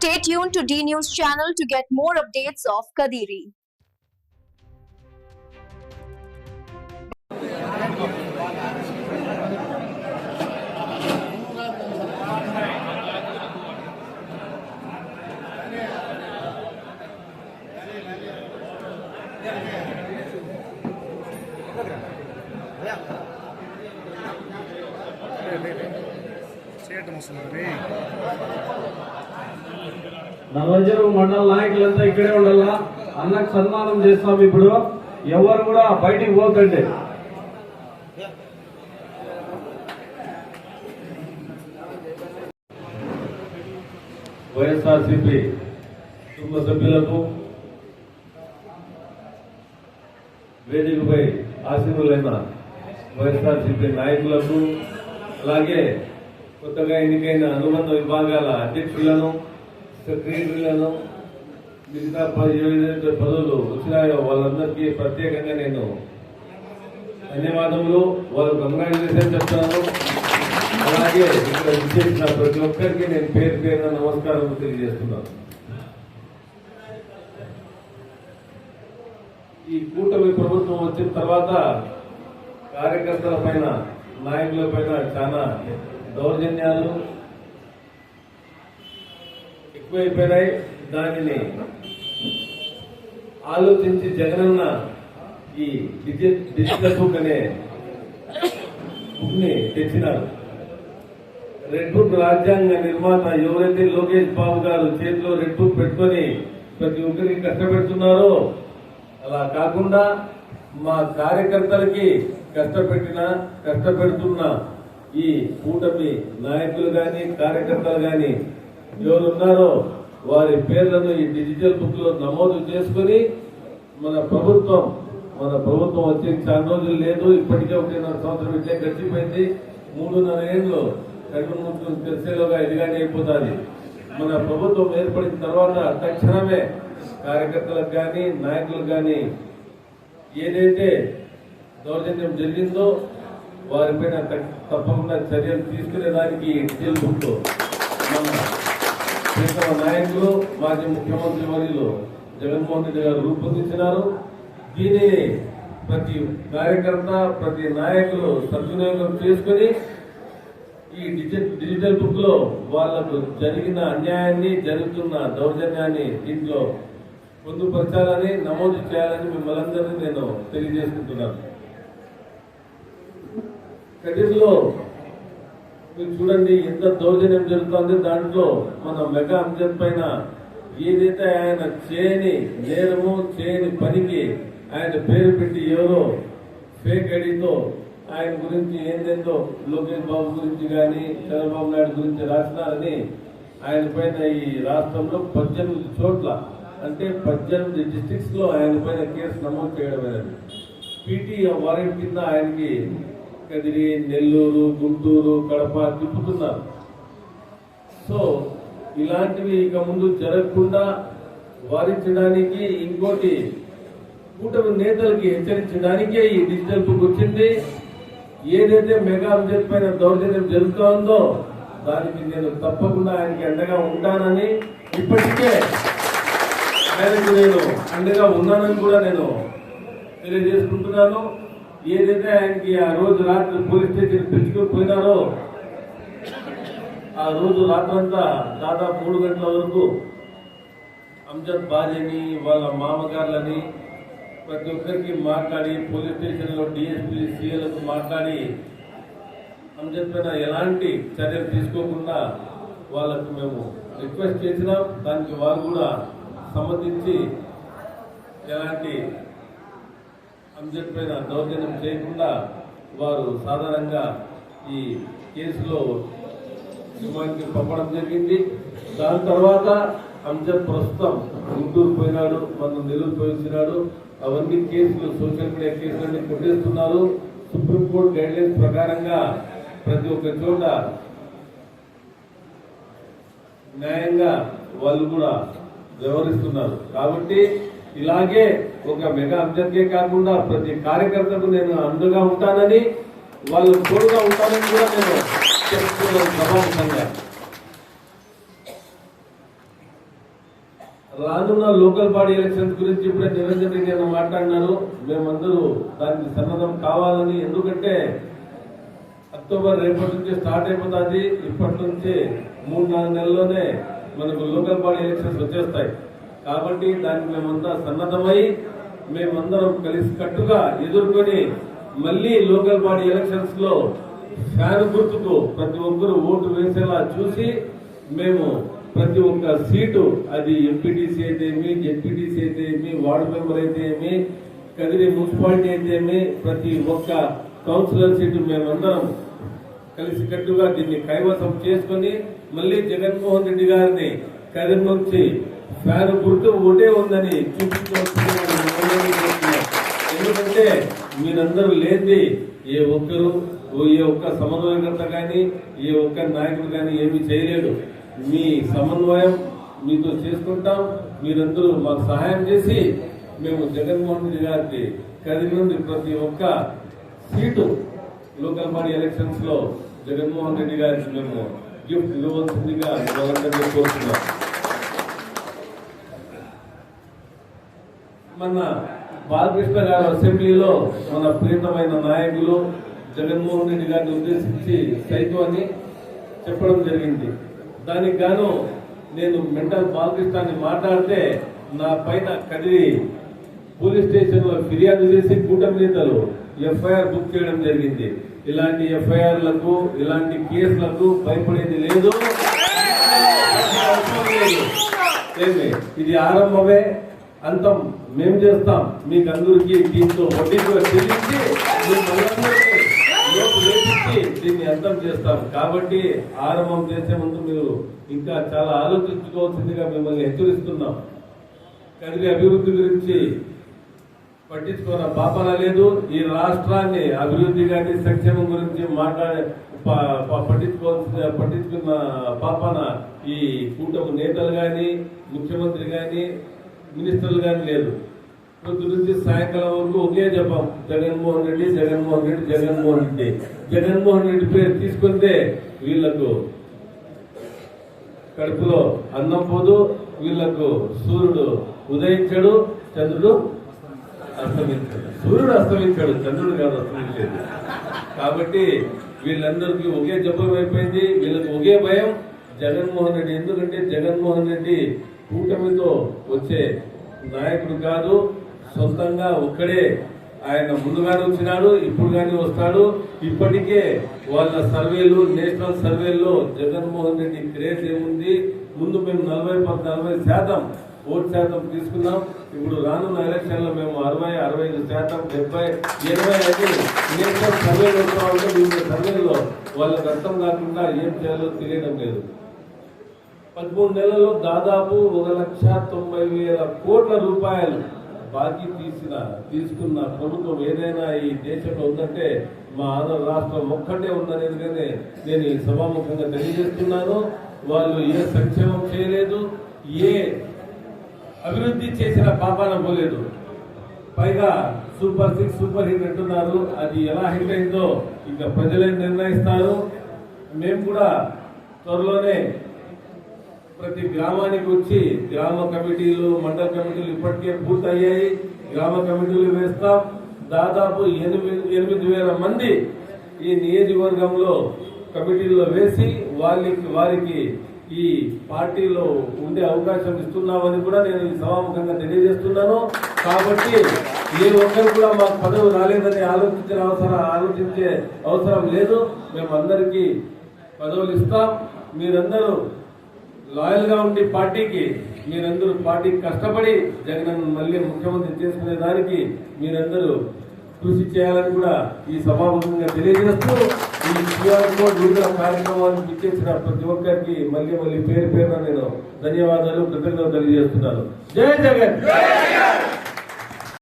Stay tuned to D News channel to get more updates of Kadiri. Nallajerla మండల నాయకులంతా ఇక్కడే ఉండాలా. అన్నకు సన్మానం చేస్తాం. ఇప్పుడు ఎవరు కూడా బయటికి పోతండి. వైఎస్ఆర్సీపీ కుటుంబ సభ్యులకు, వేదికపై ఆశీనులైన వైఎస్ఆర్సీపీ నాయకులకు, అలాగే కొత్తగా ఎన్నికైన అనుబంధ విభాగాల అధ్యక్షులను, సెక్రటరీలను, మిగతా ఏదైతే పదవులు వచ్చినాయో వాళ్ళందరికీ ప్రత్యేకంగా నేను ధన్యవాదములు, వాళ్ళు కంగ్రాచులేషన్ చెప్తున్నాను. అలాగే ఇక్కడ విచ్చేసిన ప్రతి ఒక్కరికి నేను పేరు పేరున నమస్కారం తెలియజేస్తున్నాను. ఈ కూటమి ప్రభుత్వం వచ్చిన తర్వాత కార్యకర్తల పైన, నాయకుల పైన చాలా దౌర్జన్యాలు ఎక్కువైపోయినాయి. దానిని ఆలోచించి జగనన్న ఈ డిజిటల్ బుక్ అనే బుక్ ని తెచ్చినారు. రెడ్ బుక్ రాజ్యాంగ నిర్మాత ఎవరైతే లోకేష్ బాబు గారు చేతిలో రెడ్ బుక్ పెట్టుకొని ప్రతి ఒక్కరికి కష్టపెడుతున్నారో, అలా కాకుండా మా కార్యకర్తలకి కష్టపెడుతున్న ఈ కూటమి నాయకులు గాని, కార్యకర్తలు గాని ఎవరున్నారో వారి పేర్లను ఈ డిజిటల్ బుక్ లో నమోదు చేసుకుని మన ప్రభుత్వం వచ్చే చాలా రోజులు లేదు. ఇప్పటికే 1.5 సంవత్సరం ఇట్లే గడిచిపోయింది. 3.5 ఏళ్ళు కడుపు ముట్టుకుని తెరిసేలోగా ఎదిగానే అయిపోతుంది. మన ప్రభుత్వం ఏర్పడిన తర్వాత తక్షణమే కార్యకర్తలకు కానీ, నాయకులకు కానీ ఏదైతే దౌర్జన్యం జరిగిందో వారిపైన తప్పకుండా చర్యలు తీసుకునేదానికి డిజిటల్ బుక్ మన నాయకులు, మాజీ ముఖ్యమంత్రి వర్యులు జగన్మోహన్ రెడ్డి గారు రూపొందించినారు. దీనిని ప్రతి కార్యకర్త, ప్రతి నాయకులు సద్వినియోగం చేసుకుని ఈ డిజిటల్ బుక్ లో వాళ్లకు జరిగిన అన్యాయాన్ని, జరుగుతున్న దౌర్జన్యాన్ని దీంట్లో పొందుపరచాలని, నమోదు చేయాలని మిమ్మల్ని అందరినీ నేను తెలియజేసుకుంటున్నాను. కదిరిలో మీరు చూడండి ఎంత దౌర్జన్యం జరుగుతుంది. దాంట్లో మన మెగా అంజన్ పైన ఏదైతే ఆయన చేయని నేరము, చేయని పనికి ఆయన పేరు పెట్టి ఎవరో ఫేక్ ఐడితో ఆయన గురించి ఏందేందో లోకేష్ బాబు గురించి కానీ, చంద్రబాబు నాయుడు గురించి రాసినారని ఆయన పైన ఈ రాష్ట్రంలో 18 చోట్ల, అంటే 18 డిస్ట్రిక్ట్స్ లో ఆయన పైన కేసు నమోదు చేయడమైనది. పీటీ వారెంట్ కింద ఆయనకి కదిరి, నెల్లూరు, గుంటూరు, కడప తిప్పుతున్నారు. సో ఇలాంటివి ఇక ముందు జరగకుండా వారించడానికి, ఇంకోటి కూటమి నేతలకి హెచ్చరించడానికే ఈ డిజిటల్ బుక్ వచ్చింది. ఏదైతే మెగా అబ్జెక్ట్ పైన దౌర్జన్యం జరుగుతోందో దానికి నేను తప్పకుండా ఆయనకి అండగా ఉంటానని, ఇప్పటికే ఆయనకు నేను అండగా ఉన్నానని కూడా నేను తెలియజేసుకుంటున్నాను. ఏదైతే ఆయనకి ఆ రోజు రాత్రి పోలీస్ స్టేషన్ పిలుచుకొని పోయినారో, ఆ రోజు రాత్రంతా దాదాపు 3 గంటల వరకు అంజద్ భార్యని, వాళ్ళ మామగారులని ప్రతి ఒక్కరికి మాట్లాడి, పోలీస్ స్టేషన్ లో డిఎస్పీ, సీఏలకు మాట్లాడి అంజద్ పైన ఎలాంటి చర్యలు తీసుకోకుండా వాళ్ళకు మేము రిక్వెస్ట్ చేసినాం. దానికి వారు కూడా సమ్మతించి ఎలాంటి అంజద్ పైన దౌర్జన్యం చేయకుండా వారు సాధారణంగా ఈ కేసులో రిమాండ్కి పంపడం జరిగింది. దాని తర్వాత అంజద్ ప్రస్తుతం గుంటూరు పోయినాడు, మన నెల్లూరు పోయినాడు. అవన్నీ కేసులు, సోషల్ మీడియా కేసులన్నీ కొట్టేస్తున్నారు. సుప్రీంకోర్టు గైడ్ లైన్స్ ప్రకారంగా ప్రతి ఒక్క చోట న్యాయంగా వాళ్ళు కూడా వ్యవహరిస్తున్నారు. కాబట్టి ఇలాగే ఒక మెగా అభ్యర్థికే కాకుండా ప్రతి కార్యకర్తకు నేను అండగా ఉంటానని, వాళ్ళు తోడుగా ఉంటానని కూడా నేను చెప్తున్నాను సభాముఖంగా. రానున్న లోకల్ బాడీ ఎలక్షన్స్ గురించి ఇప్పుడే నిరంజన్ రెడ్డి గారు మాట్లాడినారు. మేమందరూ దానికి సన్నద్ధం కావాలని, ఎందుకంటే అక్టోబర్ రేపటి నుంచి స్టార్ట్ అయిపోతుంది. ఇప్పటి నుంచి 3-4 నెలల్లోనే మనకు లోకల్ బాడీ ఎలక్షన్స్ వచ్చేస్తాయి. కాబట్టి దానికి మేమంతా సన్నద్ధమై మేమందరం కలిసి కట్టుగా ఎదుర్కొని మళ్ళీ లోకల్ బాడీ ఎలక్షన్స్ లో ఫ్యాన్ గుర్తుకు ప్రతి ఒక్కరు ఓటు వేసేలా చూసి మేము ప్రతి ఒక్క సీటు, అది ఎంపీటీసీ అయితే ఏమి, జెడ్పీటీసీ అయితే ఏమి, వార్డు మెంబర్ అయితే ఏమి, కదిరి మున్సిపాలిటీ అయితే ఏమి, ప్రతి ఒక్క కౌన్సిలర్ సీటు మేమందరం కలిసి కట్టుగా దీన్ని కైవసం చేసుకుని మళ్ళీ జగన్మోహన్ రెడ్డి గారిని కదిరి నుంచి ఫ్యాన్ గుర్తు ఒకటే ఉందని చూపించవలసింది. ఎందుకంటే మీరందరూ లేని ఏ ఒక్క సమన్వయకర్త కానీ ఏ ఒక్క నాయకుడు కానీ ఏమీ చేయలేడు. మీ సమన్వయం మీతో చేసుకుంటాం. మీరందరూ మాకు సహాయం చేసి మేము జగన్మోహన్ రెడ్డి గారికి కదిరి నుండి ప్రతి ఒక్క సీటు లోకల్ బాడీ ఎలక్షన్స్ లో జగన్మోహన్ రెడ్డి గారికి మేము గిఫ్ట్ ఇవ్వవలసిందిగా వాళ్ళందరినీ కోరుతున్నాం. మన బాలకృష్ణ గారు అసెంబ్లీలో మన ప్రియతమైన నాయకులు జగన్మోహన్ రెడ్డి గారిని ఉద్దేశించి సైకో అని చెప్పడం జరిగింది. దానికి గాను నేను మెంటల్ బాలకృష్ణాన్ని మాట్లాడితే నా పైన కదిరి పోలీస్ స్టేషన్ లో ఫిర్యాదు చేసి కూటమి నేతలు ఎఫ్ఐఆర్ బుక్ చేయడం జరిగింది. ఇలాంటి ఎఫ్ఐఆర్లకు ఇలాంటి కేసులకు భయపడేది లేదు. ఇది ఆరంభమే, అంతం మేము చేస్తాం. మీకు అందరికీ దీంతో వడ్డీతో చెల్లించి దీన్ని అంతం చేస్తాం. కాబట్టి ఆరంభం చేసే ముందు మీరు ఇంకా చాలా ఆలోచించుకోవాల్సిందిగా మిమ్మల్ని హెచ్చరిస్తున్నాం. కదిరి అభివృద్ధి గురించి పట్టించుకున్న పాపన లేదు. ఈ రాష్ట్రాన్ని అభివృద్ధి కానీ సంక్షేమం గురించి పట్టించుకున్న పాపన ఈ కూటమి నేతలు కానీ ముఖ్యమంత్రి కానీ మినిస్టర్లు కానీ లేదు. పొద్దు నుంచి సాయంకాలం వరకు ఒకే చెప్పాం, జగన్మోహన్ రెడ్డి జగన్మోహన్ రెడ్డి జగన్మోహన్ రెడ్డి. జగన్మోహన్ రెడ్డి పేరు తీసుకుంటే వీళ్లకు కడుపులో అన్నం పోదు, వీళ్లకు సూర్యుడు ఉదయించాడు, చంద్రుడు అస్తమించాడు. సూర్యుడు అస్తమించాడు, చంద్రుడు కాదు అస్తమించేది. కాబట్టి వీళ్ళందరికీ ఒకే జపం అయిపోయింది. వీళ్ళకి ఒకే భయం జగన్మోహన్ రెడ్డి. ఎందుకంటే జగన్మోహన్ రెడ్డి కూటమితో వచ్చే నాయకుడు కాదు, సొంతంగా ఒక్కడే. ఆయన ముందుగానే వచ్చినాడు, ఇప్పుడు కానీ వస్తాడు. ఇప్పటికే వాళ్ళ సర్వేలు, నేషనల్ సర్వేల్లో జగన్మోహన్ రెడ్డి క్రేజ్ ఏముంది. ముందు మేము 40% ఓటు శాతం తీసుకున్నాం. ఇప్పుడు రానున్న ఎలక్షన్ లో మేము 60, 65%, 70, 80 నేషనల్ సర్వేలు వస్తామంటే వివిధ సర్వేల్లో వాళ్ళకి అర్థం కాకుండా ఏం చేయాలో తెలియడం లేదు. 13 నెలల్లో దాదాపు 1,90,000 కోట్ల రూపాయలు బాకీ తీసుకున్న ప్రభుత్వం ఏదైనా ఈ దేశంలో ఉందంటే మా ఆంధ్ర రాష్ట్రం ఒక్కటే ఉందనేది కానీ నేను ఈ సభాముఖంగా తెలియజేస్తున్నాను. వాళ్ళు ఏ సంక్షేమం చేయలేదు, ఏ అభివృద్ధి చేసిన పాపాన పోలేదు. పైగా సూపర్ 6, సూపర్ హిట్ అంటున్నారు. అది ఎలా హిట్ అయిందో ఇంకా ప్రజలే నిర్ణయిస్తారు. మేము కూడా త్వరలోనే ప్రతి గ్రామానికి వచ్చి గ్రామ కమిటీలు, మండల కమిటీలు ఇప్పటికే పూర్తయ్యాయి. గ్రామ కమిటీలు వేస్తాం. దాదాపు 8,000 మంది ఈ నియోజకవర్గంలో కమిటీల్లో వేసి వారికి ఈ పార్టీలో ఉండే అవకాశం ఇస్తున్నామని కూడా నేను ఈ సభాముఖంగా తెలియజేస్తున్నాను. కాబట్టి ఏ ఒక్కరు కూడా మాకు పదవి రాలేదని ఆలోచించే అవసరం లేదు. మేమందరికీ పదవులు ఇస్తాం. మీరందరూ లాయల్ గా ఉండి పార్టీకి, మీరందరూ పార్టీకి కష్టపడి జగన్ మళ్ళీ ముఖ్యమంత్రి చేసుకునే దానికి మీరందరూ కృషి చేయాలని కూడా ఈ సభాముఖంగా తెలియజేస్తూ ఈ QR కోడ్ విడుదల కార్యక్రమాన్ని ఇచ్చేసిన ప్రతి ఒక్కరికి మళ్ళీ పేరు పేరున నేను ధన్యవాదాలు, కృతజ్ఞతలు తెలియజేస్తున్నాను. జై జగన్.